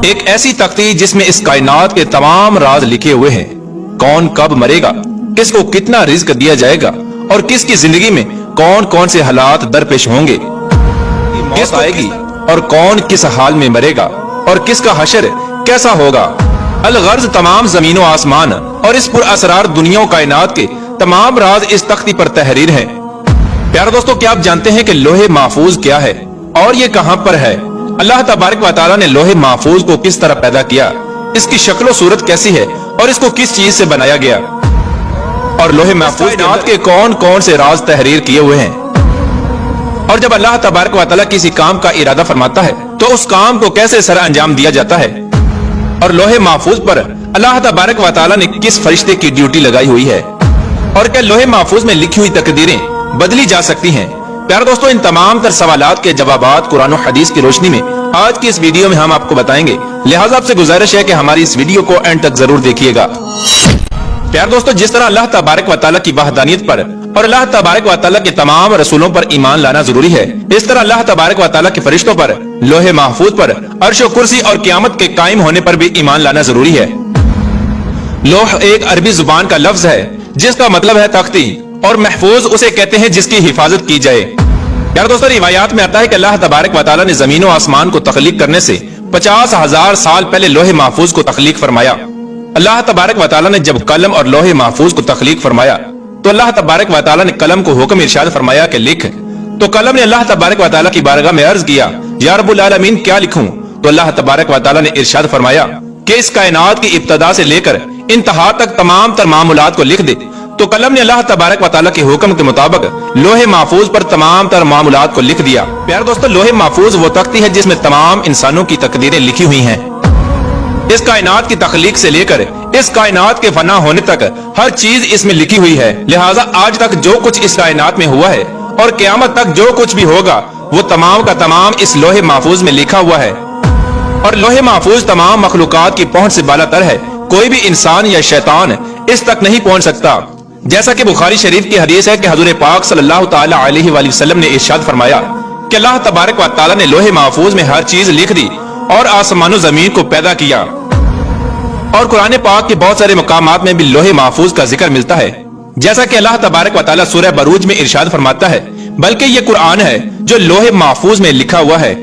ایک ऐसी तख्ती जिसमें इस कायनात के तमाम राज लिखे हुए हैं। कौन कब मरेगा, किसको कितना रिज्क दिया जाएगा और किसकी जिंदगी में कौन कौन से हालात दरपेश होंगे, किस आएगी और कौन किस हाल में मरेगा और किसका हशर कैसा होगा। अलगर्ज तमाम जमीन व आसमान और इस पुरअसरार दुनिया कायनात के तमाम राज इस तख्ती पर तहरीर हैं। प्यारे दोस्तों, क्या आप जानते हैं कि लोहे महफूज क्या है और ये कहां पर है? अल्लाह तबारक व तआला ने लोहे महफूज को किस तरह पैदा किया, इसकी शक्ल सूरत कैसी है और इसको किस चीज से बनाया गया, और लोहे महफूज के कौन कौन से राज तहरीर किए हुए हैं। और जब अल्लाह तबारक व तआला किसी काम का इरादा फरमाता है तो उस काम को कैसे सर अंजाम दिया जाता है, और लोहे महफूज पर अल्लाह तबारक व तआला ने किस फरिश्ते की ड्यूटी लगाई हुई है, और क्या लोहे महफूज में लिखी हुई तकदीरें बदली जा सकती हैं। प्यारे दोस्तों, इन तमाम तर सवालात के जवाबात कुरान और हदीस की रोशनी में आज की इस वीडियो में हम आपको बताएंगे। लिहाजा आपसे गुजारिश है कि हमारी इस वीडियो को एंड तक जरूर देखिएगा। प्यारे दोस्तों, जिस तरह अल्लाह तबारक व तआला की वहदानियत पर और अल्लाह तबारक व तआला के तमाम रसूलों पर ईमान लाना जरूरी है, इस तरह अल्लाह तबारक व तआला के फरिश्तों पर, लोहे महफूज पर, अर्श व कुर्सी और क़यामत के कायम होने पर भी ईमान लाना जरूरी है। लोह एक अरबी जुबान का लफ्ज है जिसका मतलब है तख्ती, और महफूज उसे कहते हैं जिसकी हिफाजत की जाए। यार दोस्तों, रिवायात में आता है कि अल्लाह तबारक व तआला ने जमीन व आसमान को तख्लीक करने से 50,000 साल पहले लोहे महफूज को तख्लीक फरमाया। अल्लाह तबारक व तआला ने जब कलम और लोहे महफूज को तख्लीक फरमाया तो अल्लाह तबारक व तआला ने कलम को हुक्म इरशाद फरमाया कि लिख। तो कलम ने अल्लाह तबारक व तआला की बारगाह में अर्ज किया, या रब्बुल आलमीन क्या लिखूं? तो अल्लाह तबारक व तआला ने इरशाद फरमाया कि इस कायनात की इब्तदा से लेकर इंतहा तक तमाम तर मामूलात को लिख दे। तो कलम ने अल्लाह तबारक व तआला के हुक्म के मुताबिक लोहे महफूज पर तमाम तर मामूलात को लिख दिया। प्यारे दोस्तों, लोहे महफूज वो तख्ती है जिसमें तमाम इंसानों की तकदीरें लिखी हुई हैं। इस कायनात की तख्लीक से लेकर इस कायनात के फना होने तक हर चीज इसमें लिखी हुई है। लिहाजा आज तक जो कुछ इस कायनात में हुआ है और क़यामत तक जो कुछ भी होगा वो तमाम का तमाम इस लोहे महफूज में लिखा हुआ है। और लोहे महफूज तमाम मखलूकात की पहुंच से बालातर है। कोई भी इंसान या शैतान इस तक नहीं पहुंच सकता। जैसा कि बुखारी शरीफ की हदीस है कि हजूर पाक सल्लल्लाहु तआला अलैहि वसल्लम ने इरशाद फरमाया कि अल्लाह तबारक व तआला ने लोहे महफूज में हर चीज लिख दी और आसमानो जमीन को पैदा किया। और कुरान पाक के बहुत सारे मकामात में भी लोहे महफूज का जिक्र मिलता है। जैसा कि अल्लाह तबारक व तआला सूरह बरूज में इरशाद फरमाता है, बल्कि ये कुरान है जो लोहे महफूज में लिखा हुआ है।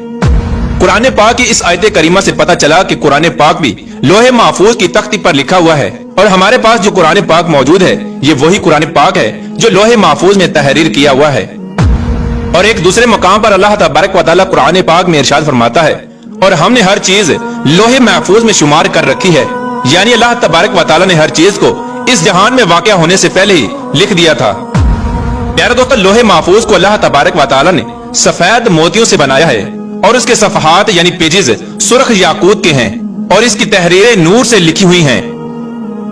कुरान पाक की इस आयत करीमा से पता चला कि कुरान पाक भी लोहे महफूज की तख्ती पर लिखा हुआ है। और हमारे पास जो कुरान पाक मौजूद है ये वही कुरान पाक है जो लोहे महफूज में तहरीर किया हुआ है। और एक दूसरे मकाम पर अल्लाह तबारक व तआला कुरान पाक में इरशाद फरमाता है, और हमने हर चीज लोहे महफूज में शुमार कर रखी है। यानी अल्लाह तबारक व तआला ने हर चीज को इस जहान में वाक़या होने से पहले ही लिख दिया था। प्यारे दोस्तों, लोहे महफूज को अल्लाह तबारक व तआला ने सफेद मोतियों से बनाया है और उसके सफहात यानी पेजेस सुर्ख याकूत के हैं और इसकी तहरीरें नूर से लिखी हुई हैं।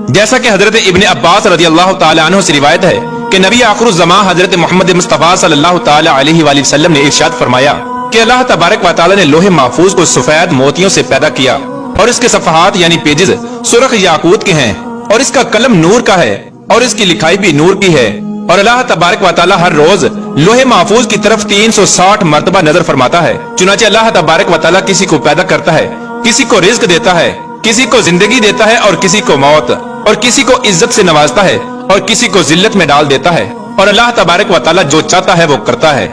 जैसा कि हजरत इब्ने अब्बास रज़ियल्लाहु ताला अन्हु से रिवायत है कि नबी आखिरुज़ ज़मां हजरत मोहम्मद मुस्तफ़ा सल्लल्लाहु ताला अलैहि वसल्लम ने इरशाद फरमाया कि अल्लाह तबारक व तआला ने लोहे महफूज को सफेद मोतियों से पैदा किया और इसके सफहात यानी पेजेस सुर्ख याकूत के हैं और इसका कलम नूर का है और इसकी लिखाई भी नूर की है। और अल्लाह तबारक व तआला हर रोज लोहे महफूज की तरफ 360 मरतबा नजर फरमाता है। चुनांचे अल्लाह तबारक व तआला किसी को पैदा करता है, किसी को रिज्क देता है, किसी को जिंदगी देता है और किसी को मौत, और किसी को इज्जत से नवाजता है और किसी को जिल्लत में डाल देता है। और अल्लाह तबारक व तआला जो चाहता है वो करता है।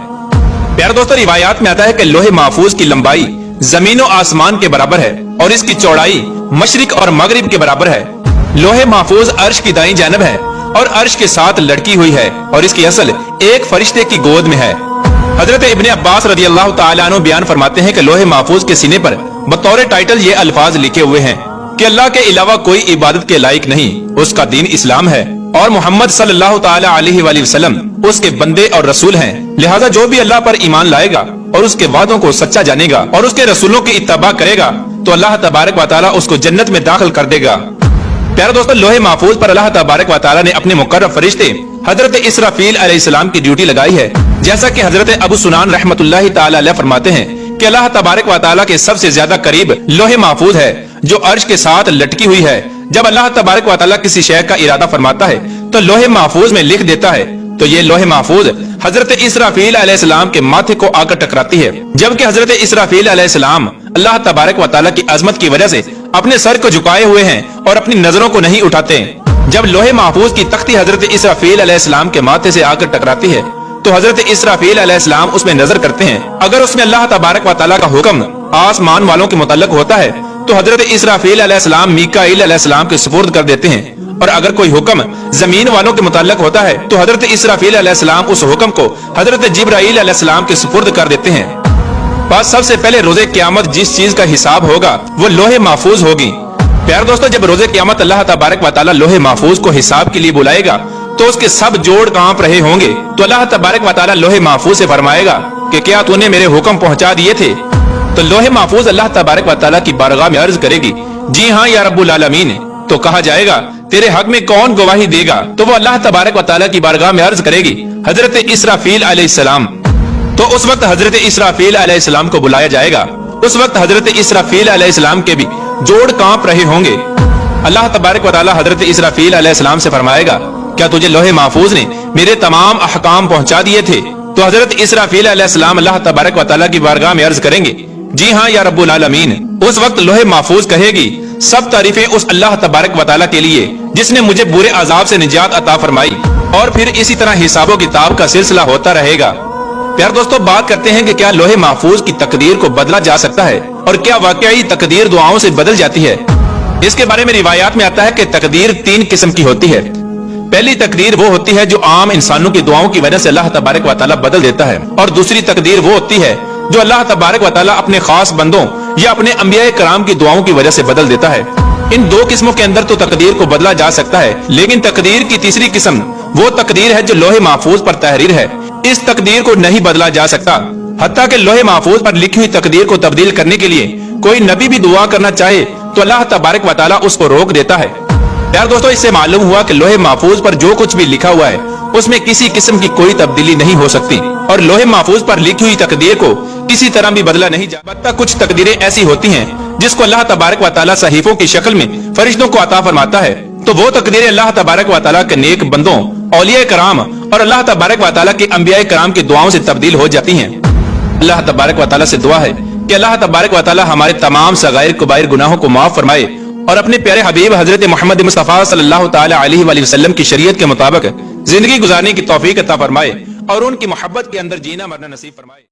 प्यारे दोस्तों, रिवायात में आता है कि लोहे महफूज की लंबाई जमीन और आसमान के बराबर है और इसकी चौड़ाई मशरिक और मगरिब के बराबर है। लोहे महफूज अर्श की दाईं जानब है और अर्श के साथ लटकी हुई है और इसकी असल एक फरिश्ते की गोद में है। हजरत इब्ने अब्बास रज़ियल्लाहु ताला अन्हु बयान फरमाते हैं कि लोहे महफूज के सीने पर बतौर टाइटल ये अल्फाज लिखे हुए हैं कि अल्लाह के अलावा कोई इबादत के लायक नहीं, उसका दीन इस्लाम है और मोहम्मद सल्लल्लाहु ताला अलैहि वसल्लम उसके बंदे और रसूल हैं। लिहाजा जो भी अल्लाह पर ईमान लाएगा और उसके वादों को सच्चा जानेगा और उसके रसूलों की इत्तबा करेगा तो अल्लाह तबारक व तआला उसको जन्नत में दाखिल कर देगा। प्यारे दोस्तों, लोहे महफूज पर अल्लाह तबारक व तआला ने अपने मुकर्रब फरिश्ते हजरत इसराफील अलैहिस्सलाम की ड्यूटी लगाई है। जैसा कि हजरत अबू सुनान रहमतुल्लाहि तआला अलैह फरमाते हैं कि अल्लाह तबारक व तआला के सबसे ज्यादा करीब लोहे महफूज है जो अर्श के साथ लटकी हुई है। जब अल्लाह तबारक व तआला किसी शय का इरादा फरमाता है तो लोहे महफूज में लिख देता है तो ये लोहे महफूज हजरत इसराफील अलैहिस्सलाम के माथे को आकर टकराती है, जबकि हजरत इसराफील अलैहिस्सलाम अल्लाह तबारक व तआला की अजमत की वजह से अपने सर को झुकाए हुए हैं और अपनी नजरों को नहीं उठाते। जब लोहे महफूज की तख्ती हजरत इसराफील अलैहिस्सलाम के माथे से आकर टकराती है तो हजरत इसराफील अलैहिस्सलाम उसमें नजर करते हैं। अगर उसमें अल्लाह तबारक व तआला का हुक्म आसमान वालों के मुतल्लक होता है तो हजरत इसराफील अलैहिस्सलाम मीकाईल अलैहिस्सलाम के सुपुर्द कर देते हैं, और अगर कोई हुक्म जमीन वालों के मुतल्लक होता है तो हजरत इसराफील अलैहिस्सलाम उस हुक्म को हजरत जिब्राईल अलैहिस्सलाम के सुपुर्द कर देते हैं। बस सबसे पहले रोजे क़यामत जिस चीज का हिसाब होगा वो लोहे महफूज होगी। प्यारे दोस्तों, जब रोजे क़यामत अल्लाह तबारक व तआला लोहे महफूज को हिसाब के लिए बुलाएगा तो उसके सब जोड़ कांप रहे होंगे, तो अल्लाह तबारक व तआला लोहे महफूज से फरमाएगा कि क्या तूने मेरे हुक्म पहुंचा दिए थे? तो लोहे महफूज अल्लाह तबारक व तआला की बारगाह में अर्ज करेगी, जी हाँ या रब्बुल आलमीन। तो कहा जाएगा तेरे हक में कौन गवाही देगा? तो वो अल्लाह तबारक व तआला की बारगाह में अर्ज करेगी, हजरत इसराफील अलैहिस्सलाम। तो उस वक्त हजरत इसराफील अलैहिस्सलाम को बुलाया जाएगा। उस वक्त हजरत इसराफील अलैहिस्सलाम के भी जोड़ कांप रहे होंगे। अल्लाह तबारक व तआला हजरत इसराफील अलैहिस्सलाम से फरमाएगा, क्या तुझे लोहे महफूज ने मेरे तमाम अहकाम पहुंचा दिए थे? तो हजरत इसराफील अलैहिस्सलाम अल्लाह तबारक व तआला की बारगाह में अर्ज करेंगे, जी हाँ या रब्बुल आलमीन। उस वक्त लोहे महफूज कहेगी, सब तारीफें उस अल्लाह तबारक व तआला के लिए जिसने मुझे बुरे अजाब से निजात अता फरमाई। और फिर इसी तरह हिसाबो किताब का सिलसिला होता रहेगा। प्यार दोस्तों, बात करते हैं कि क्या लोहे महफूज की तकदीर को बदला जा सकता है और क्या वाकई तकदीर दुआओं से बदल जाती है? इसके बारे में रिवायात में आता है कि तकदीर 3 किस्म की होती है। पहली तकदीर वो होती है जो आम इंसानों की दुआओं की वजह से अल्लाह तबारक व तआला बदल देता है, और दूसरी तकदीर वो होती है जो अल्लाह तबारक व तआला अपने खास बंदों या अपने अंबिया कराम की दुआओं की वजह से बदल देता है। इन 2 किस्मों के अंदर तो तकदीर को बदला जा सकता है, लेकिन तकदीर की तीसरी किस्म वो तकदीर है जो लोहे महफूज पर तहरीर है। इस तकदीर को नहीं बदला जा सकता। हत्ता कि लोहे महफूज पर लिखी हुई तकदीर को तब्दील करने के लिए कोई नबी भी दुआ करना चाहे तो अल्लाह तबारक व तआला उसको रोक देता है। यार दोस्तों, इससे मालूम हुआ कि लोहे महफूज पर जो कुछ भी लिखा हुआ है उसमें किसी किस्म की कोई तब्दीली नहीं हो सकती, और लोहे महफूज पर लिखी हुई तकदीर को किसी तरह भी बदला नहीं जा सकता। कुछ तकदीरें ऐसी होती हैं जिसको अल्लाह तबारक व तआला सहीफों की शक्ल में फरिश्तों को अता फरमाता है, तो वो तकदीरें अल्लाह तबारक व तआला के नेक बंदों, औलिया कराम और अल्लाह तबारक व तआला के अंबिया कराम की दुआओं से तब्दील हो जाती हैं। अल्लाह तबारक व तआला से दुआ है कि अल्लाह तबारक व तआला हमारे तमाम सगाइर कबाइर गुनाहों को माफ फरमाए और अपने प्यारे हबीब हजरत मोहम्मद मुस्तफा सल्लल्लाहु तआला अलैहि वसल्लम की शरीयत के मुताबिक जिंदगी गुजारने की तौफीक अता फरमाए और उनकी मोहब्बत के अंदर जीना मरना नसीब फरमाए।